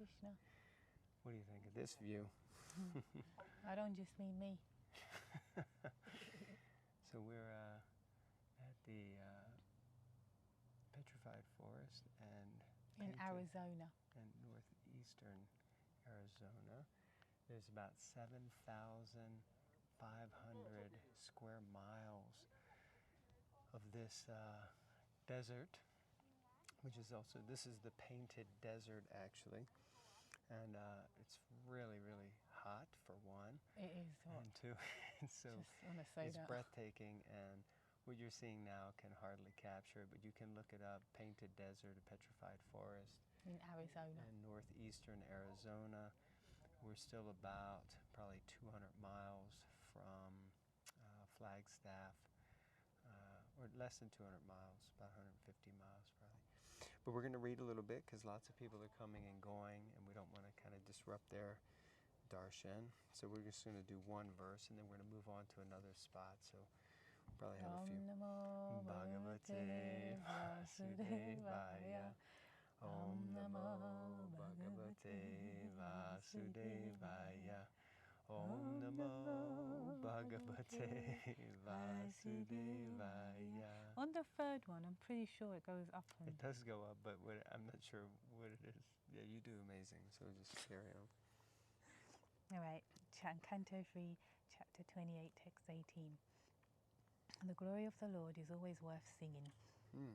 Krishna. What do you think of this view? I don't just mean me. So we're at the petrified forest and In Arizona. in northeastern Arizona. There's about 7,500 square miles of this desert, which is also, this is the painted desert actually. And it's really, really hot for one. It is hot. And two, so Just want to say it's that. breathtaking, and what you're seeing now can hardly capture it, but you can look it up, painted desert, a petrified forest. In Arizona. In northeastern Arizona. We're still about probably 200 miles from Flagstaff, or less than 200 miles, about 150 miles probably. But we're going to read a little bit because lots of people are coming and going, and we don't want to kind of disrupt their darshan. So we're just going to do one verse, and then we're going to move on to another spot. So we'll probably have a few. Om Namo Bhagavate Vasudevaya. Om Namo Bhagavate Vasudevaya. Om Namo Bhagavate Vasudevaya. On the third one, I'm pretty sure it goes up. It does go up, but I'm not sure what it is. Yeah, you do amazing, so just carry on. All right, Canto 3, Chapter 28, Text 18. The glory of the Lord is always worth singing. See?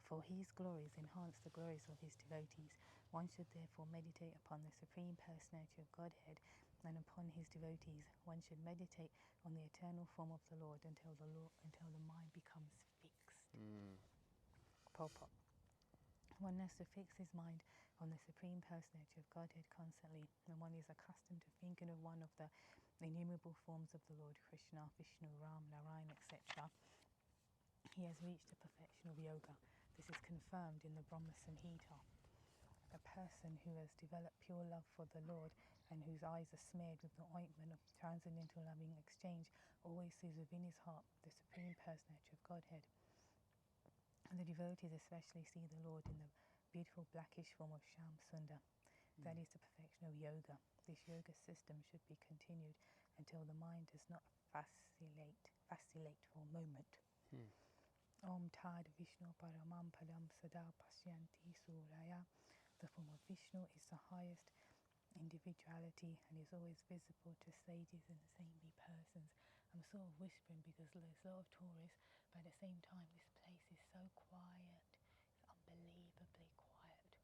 For His glories enhance the glories of His devotees. One should therefore meditate upon the Supreme Personality of Godhead and upon His devotees. One should meditate on the eternal form of the Lord until the mind becomes fixed. Purport. One has to fix his mind on the Supreme Personality of Godhead constantly, and one is accustomed to thinking of one of the innumerable forms of the Lord, Krishna, Vishnu, Ram, Narayan, etc. He has reached the perfection of yoga. This is confirmed in the Brahma Samhita. A person who has developed pure love for the Lord and whose eyes are smeared with the ointment of transcendental loving exchange always sees within his heart the Supreme Personality of Godhead. And the devotees especially see the Lord in the beautiful blackish form of Shyam Sundar. That is the perfection of yoga. This yoga system should be continued until the mind does not vacillate for a moment. Om Tad Vishnu Paramam Padam Sada Pasyanti Suraya. The form of Vishnu is the highest individuality and is always visible to sages and saintly persons. I'm sort of whispering because there's a lot of tourists, but at the same time this place is so quiet. It's unbelievably quiet.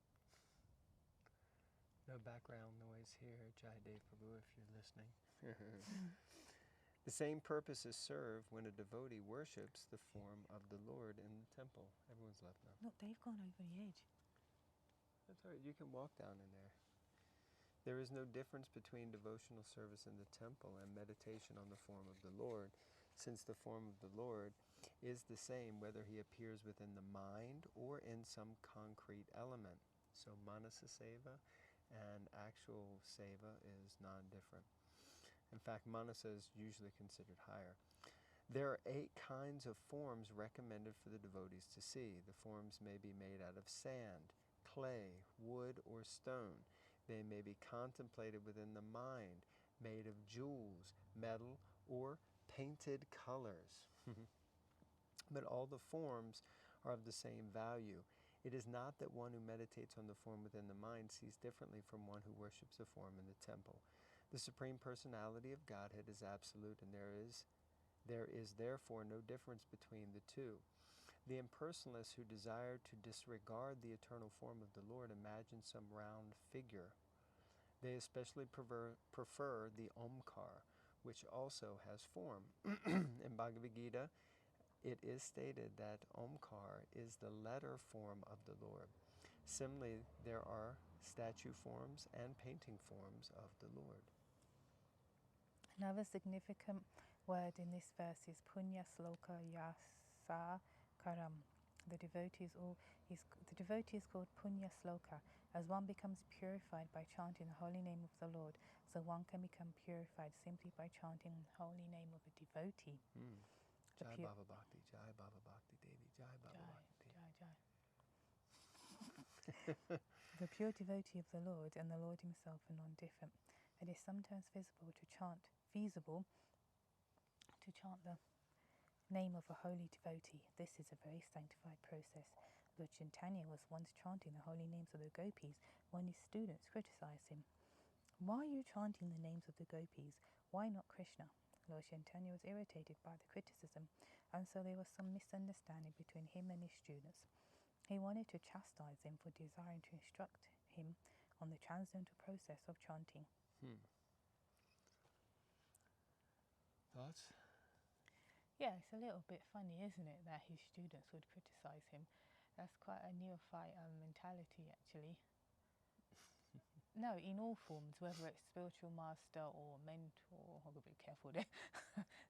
No background noise here, Jai Dev Prabhu, if you're listening. The same purpose is served when a devotee worships the form of the Lord in the temple. Everyone's left now. Look, they've gone over the edge. That's all right, you can walk down in there. There is no difference between devotional service in the temple and meditation on the form of the Lord, since the form of the Lord is the same whether He appears within the mind or in some concrete element. So manasa seva and actual seva is non-different. In fact, manasa is usually considered higher. There are 8 kinds of forms recommended for the devotees to see. The forms may be made out of sand, clay, wood, or stone. They may be contemplated within the mind, made of jewels, metal, or painted colors. But all the forms are of the same value. It is not that one who meditates on the form within the mind sees differently from one who worships the form in the temple. The Supreme Personality of Godhead is absolute, and there is therefore no difference between the two. The impersonalists who desire to disregard the eternal form of the Lord imagine some round figure. They especially prefer the Omkar, which also has form. In Bhagavad Gita, it is stated that Omkar is the letter form of the Lord. Similarly, there are statue forms and painting forms of the Lord. Another significant word in this verse is Punya Sloka Yasa Karam. The devotee is called Punya Sloka. As one becomes purified by chanting the holy name of the Lord, so one can become purified simply by chanting the holy name of a devotee. Jai Bhava Bhakti, Jai Bhava Bhakti Devi, Jai Bhava Bhakti Devi. Jai. The pure devotee of the Lord and the Lord himself are non-different. It is sometimes feasible to chant the name of a holy devotee. This is a very sanctified process. Lord Chaitanya was once chanting the holy names of the gopis when his students criticized him. Why are you chanting the names of the gopis? Why not Krishna? Lord Chaitanya was irritated by the criticism, and so there was some misunderstanding between him and his students. He wanted to chastise them for desiring to instruct him on the transcendental process of chanting. Thoughts? Yeah, it's a little bit funny, isn't it, that his students would criticize him. That's quite a neophyte mentality, actually. No, in all forms, whether it's spiritual master or mentor, I've got to be careful there,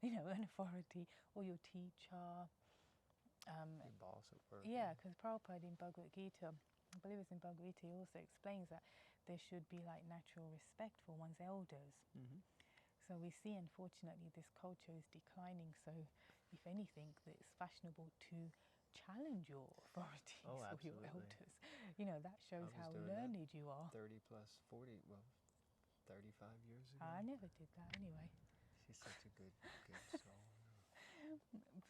an authority, or your teacher. Your boss at work. Yeah, because Prabhupada in Bhagavad Gita, I believe it's in Bhagavad Gita, he also explains that there should be like natural respect for one's elders. So we see, unfortunately, this culture is declining. So, if anything, it's fashionable to challenge your authorities or your elders. That shows how learned you are. 30 plus 40, 35 years ago. I never did that anyway. She's such a good soul.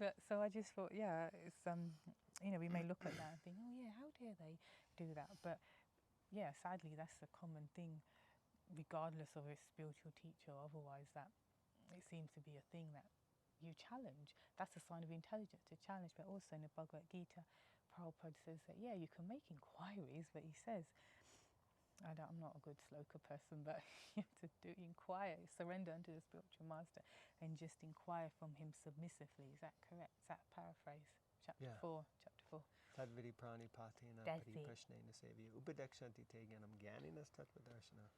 But so I just thought, it's we may look at that and think, oh yeah, how dare they do that? But yeah, sadly, that's a common thing. Regardless of a spiritual teacher or otherwise, that it seems to be a thing that you challenge. That's a sign of intelligence, to challenge. But also in the Bhagavad Gita, Prabhupada says that, you can make inquiries, but he says, I'm not a good sloka person, but you have to inquire, surrender unto the spiritual master, and just inquire from him submissively. Is that correct? Is that paraphrase? Chapter 4. Tadvidi prani patina pariprashnena sevya upadekshanti te gyanam gyaninas tattvadarshana.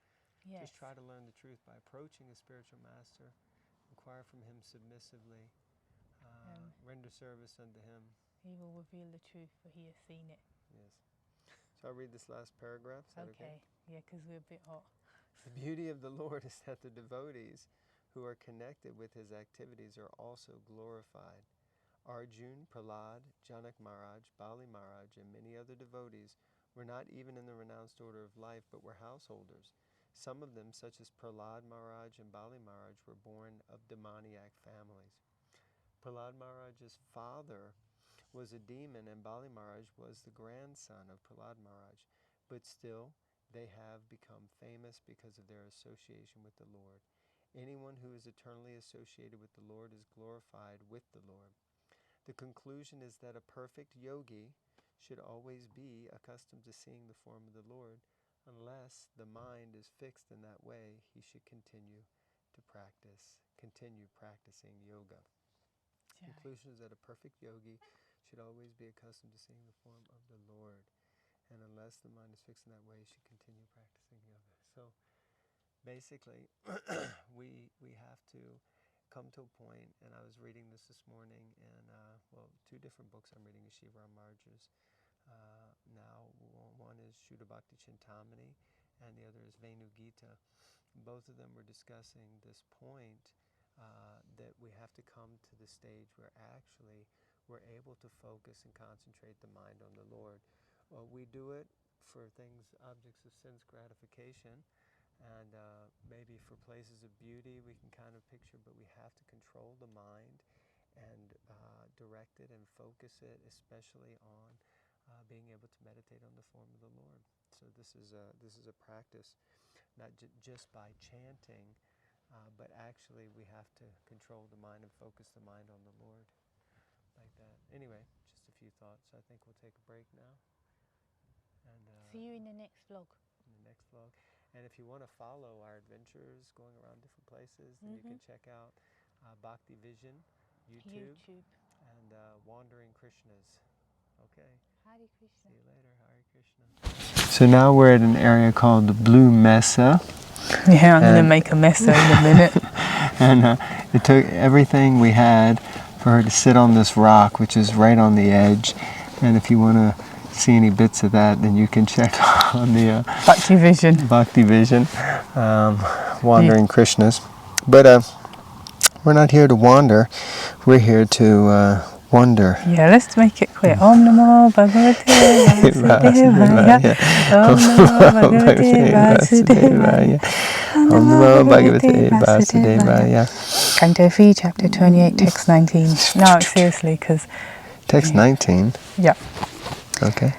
Yes. Just try to learn the truth by approaching a spiritual master, inquire from him submissively, render service unto him. He will reveal the truth, for he has seen it. Yes. So I'll read this last paragraph. Is that okay? Yeah, because we're a bit hot. The beauty of the Lord is that the devotees who are connected with his activities are also glorified. Arjun, Prahlad, Janak Maharaj, Bali Maharaj, and many other devotees were not even in the renounced order of life, but were householders. Some of them, such as Prahlad Maharaj and Bali Maharaj, were born of demoniac families. Prahlad Maharaj's father was a demon, and Bali Maharaj was the grandson of Prahlad Maharaj. But still, they have become famous because of their association with the Lord. Anyone who is eternally associated with the Lord is glorified with the Lord. The conclusion is that a perfect yogi should always be accustomed to seeing the form of the Lord. Unless the mind is fixed in that way, he should continue practicing yoga. The conclusion is that a perfect yogi should always be accustomed to seeing the form of the Lord. And unless the mind is fixed in that way, he should continue practicing yoga. So basically, we have to come to a point, and I was reading this morning in, two different books I'm reading, Shiva Maharaj's. Now, one is Shuddha Bhakti Chintamani, and the other is Venu Gita. Both of them were discussing this point that we have to come to the stage where actually we're able to focus and concentrate the mind on the Lord. We do it for things, objects of sense gratification, and maybe for places of beauty we can kind of picture, but we have to control the mind and direct it and focus it, especially on being able to meditate on the form of the Lord. So this is a practice, not just by chanting, but actually we have to control the mind and focus the mind on the Lord, like that. Anyway, just a few thoughts. I think we'll take a break now. And see you in the next vlog. And if you want to follow our adventures going around different places, then you can check out Bhakti Vision, YouTube. And Wandering Krishnas. Okay. Hare Krishna. See you later. Hare Krishna. So now we're at an area called the Blue Mesa. Yeah, I'm going to make a mesa in a minute. And it took everything we had for her to sit on this rock, which is right on the edge. And if you want to see any bits of that, then you can check on the Bhakti Vision. Wandering Krishnas. But we're not here to wander. We're here to wonder. Yeah, let's make it clear. Om Namo Bhagavate Vasudevaya. Om Namo Bhagavate Vasudevaya. Om Namo Bhagavate Vasudevaya. Canto 3, Chapter 28, Text 19. No, seriously, because... Text 19? Yeah. Okay.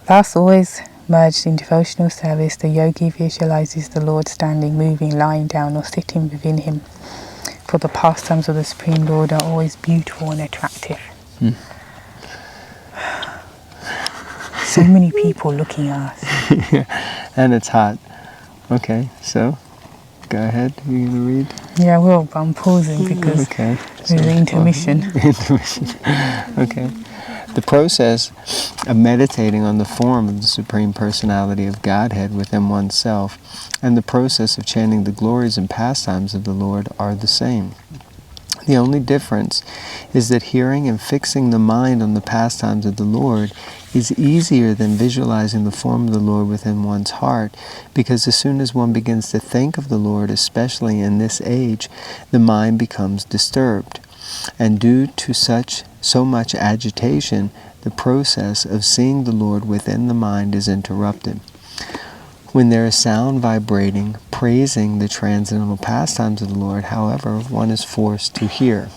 Thus, always merged in devotional service, the yogi visualizes the Lord standing, moving, lying down, or sitting within him. For the pastimes of the Supreme Lord are always beautiful and attractive. So many people looking at us. Yeah. And it's hot. Okay, so go ahead. You gonna read? Yeah, I will, but I'm pausing because there's an intermission. Intermission. Okay. The process of meditating on the form of the Supreme Personality of Godhead within oneself and the process of chanting the glories and pastimes of the Lord are the same. The only difference is that hearing and fixing the mind on the pastimes of the Lord is easier than visualizing the form of the Lord within one's heart, because as soon as one begins to think of the Lord, especially in this age, the mind becomes disturbed. And due to so much agitation, the process of seeing the Lord within the mind is interrupted. When there is sound vibrating, praising the transcendental pastimes of the Lord, however, one is forced to hear.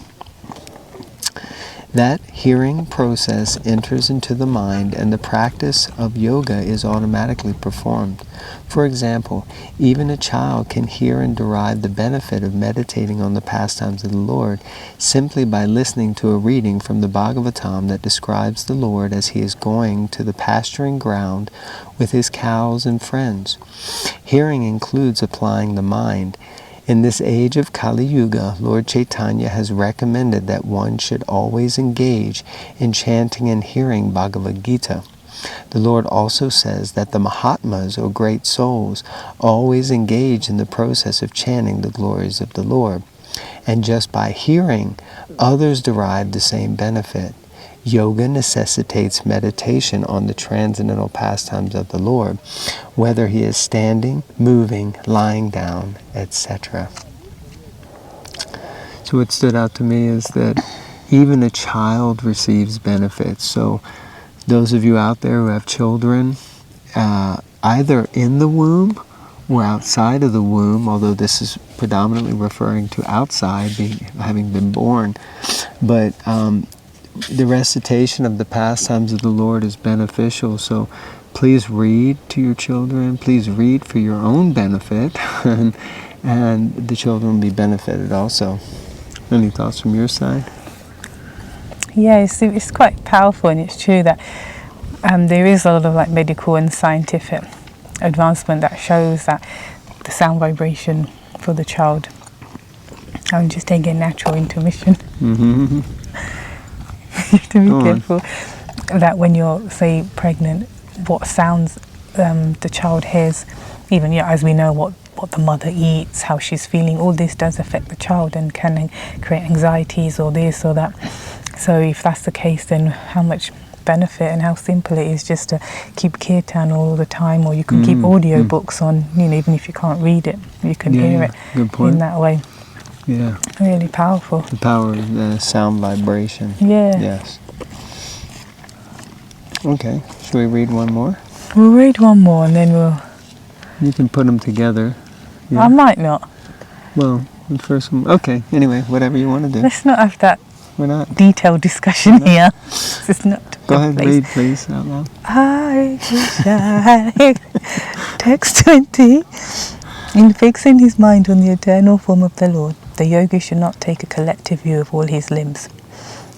That hearing process enters into the mind, and the practice of yoga is automatically performed. For example, even a child can hear and derive the benefit of meditating on the pastimes of the Lord simply by listening to a reading from the Bhagavatam that describes the Lord as he is going to the pasturing ground with his cows and friends. Hearing includes applying the mind. In this age of Kali Yuga, Lord Chaitanya has recommended that one should always engage in chanting and hearing Bhagavad Gita. The Lord also says that the Mahatmas, or great souls, always engage in the process of chanting the glories of the Lord. And just by hearing, others derive the same benefit. Yoga necessitates meditation on the transcendental pastimes of the Lord, whether he is standing, moving, lying down, etc. So what stood out to me is that even a child receives benefits. So those of you out there who have children, either in the womb or outside of the womb, although this is predominantly referring to outside, having been born, but the recitation of the pastimes of the Lord is beneficial. So please read to your children. Please read for your own benefit, and the children will be benefited also. Any thoughts from your side? Yeah, it's quite powerful, and it's true that there is a lot of medical and scientific advancement that shows that the sound vibration for the child. I'm just taking a natural intermission. Mm-hmm. You have to be careful that when you're, say, pregnant, what sounds the child hears, even as we know what the mother eats, how she's feeling, all this does affect the child and can create anxieties or this or that. So if that's the case, then how much benefit and how simple it is just to keep kirtan all the time, or you can keep audio books on, even if you can't read it, you can hear it in that way. Yeah. Really powerful. The power of the sound vibration. Yeah. Yes. Okay. Should we read one more? We'll read one more and then we'll... You can put them together. Yeah. I might not. Well, the first one... Okay. Anyway, whatever you want to do. Let's not have that We're not. detailed discussion here. This is not... Go ahead, read, please, out loud. Hare Krishna. Text 20. In fixing his mind on the eternal form of the Lord, the yogi should not take a collective view of all his limbs,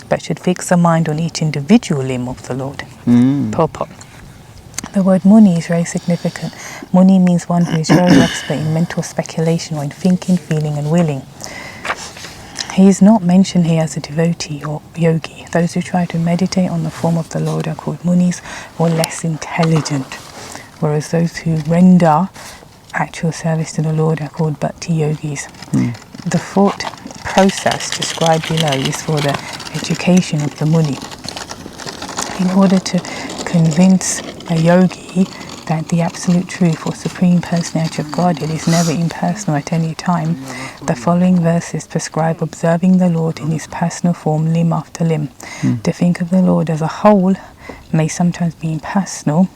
but should fix the mind on each individual limb of the Lord. Purport. The word Muni is very significant. Muni means one who is very expert in mental speculation or in thinking, feeling and willing. He is not mentioned here as a devotee or yogi. Those who try to meditate on the form of the Lord are called Munis, or less intelligent, whereas those who render actual service to the Lord are called Bhakti yogis. The thought process described below is for the education of the Muni. In order to convince a yogi that the absolute truth or supreme personality of Godhead is never impersonal at any time, the following verses prescribe observing the Lord in his personal form limb after limb. To think of the Lord as a whole may sometimes be impersonal.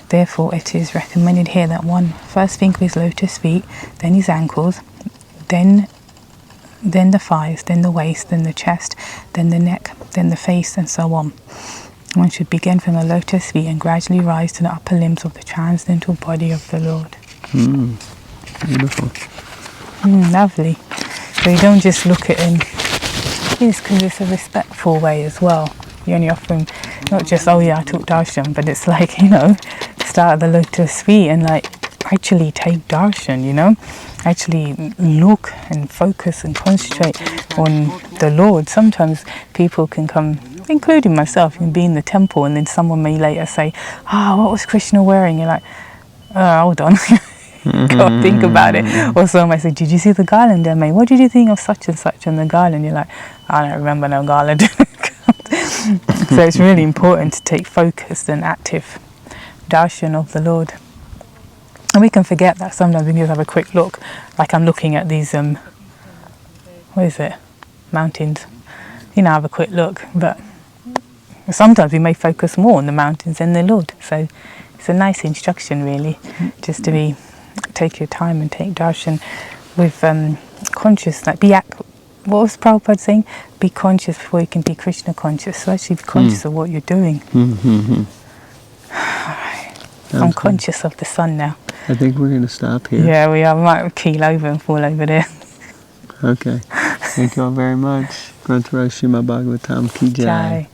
Therefore, it is recommended here that one first think of his lotus feet, then his ankles, then the thighs, then the waist, then the chest, then the neck, then the face, and so on. One should begin from the lotus feet and gradually rise to the upper limbs of the transcendental body of the Lord. Beautiful. Lovely. So you don't just look at him. Because it's a respectful way as well. You only offer him not just, oh yeah, I took darshan, but it's like, start at the lotus feet and like actually take darshan, actually look and focus and concentrate on the Lord. Sometimes people can come, including myself, you can be in the temple and then someone may later say, what was Krishna wearing? You're like, hold on. Go think about it. Or someone might say, did you see the garland there, mate? What did you think of such and such on the garland? You're like, I don't remember no garland. So it's really important to take focused and active darshan of the Lord. And we can forget that sometimes. We can just have a quick look, like I'm looking at these mountains, have a quick look, but sometimes we may focus more on the mountains than the Lord. So it's a nice instruction really, just to take your time and take darshan with conscious, like what was Prabhupada saying? Be conscious before you can be Krishna conscious. So actually be conscious of what you're doing. I'm conscious of the sun now. I think we're going to stop here. Yeah, we are. We might keel over and fall over there. Okay. Thank you all very much. Grantaraj Srimad Bhagavatam Ki Jai.